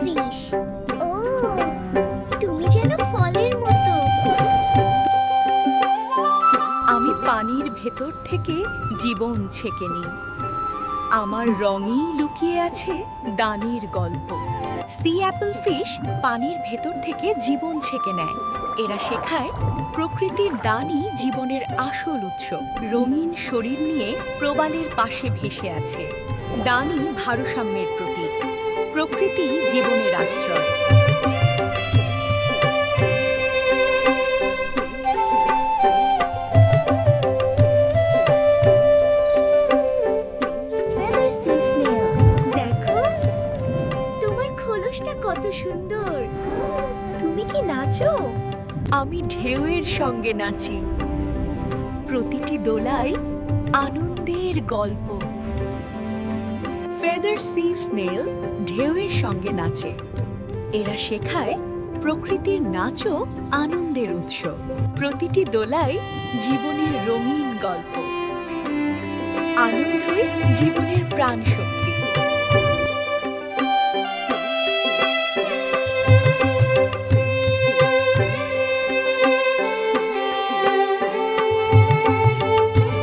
Fish. ও, তুমি যেন ফলের মতো। আমি পানির ভেতর থেকে জীবন ছেঁকে নিই। আমার রঙেই লুকিয়ে আছে দানির গল্প। সি অ্যাপল ফিশ পানির ভেতর থেকে জীবন ছেঁকে নেয়। এরা শেখায় প্রকৃতির দানই জীবনের আসল উৎস। রঙিন শরীর নিয়ে প্রবালের পাশে ভেসে আছে। দানই ভারসাম্যের প্রতীক। প্রকৃতি জীবনের আশ্রয়। ফেদার সি স্নেল, দেখো তোমার খোলসটা কত সুন্দর। তুমি কি নাচো? আমি ঢেউয়ের সঙ্গে নাচি। প্রতিটি দোলায় আনন্দের গল্প। ফেদার সি স্নেল ঢেউয়ের সঙ্গে নাচে। এরা শেখায় প্রকৃতির নাচও আনন্দের উৎস। প্রতিটি দোলায় জীবনের রঙিন গল্প। আনন্দই জীবনের প্রাণ শক্তি।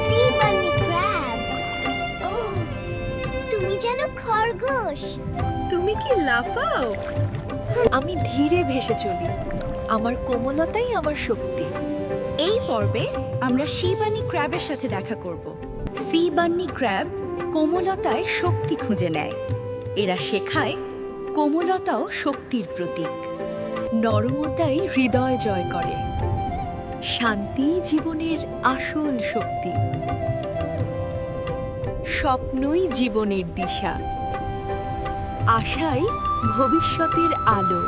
সি বানি ক্র্যাব। ও, তুমি যেন খরগোশ। তুমি কি লাফাও? আমি ধীরে ভেসে চলি। আমার কোমলতাই আমার শক্তি। এই পর্বে আমরা সি বানি ক্র্যাবের সাথে দেখা করব। সি বানি ক্র্যাব কোমলতায় শক্তি খুঁজে নেয়। এরা শেখায় কোমলতাও শক্তির প্রতীক। নরমতাই হৃদয় জয় করে। শান্তি জীবনের আসল শক্তি। স্বপ্নই জীবনের দিশা। আশাই ভবিষ্যতের আলো।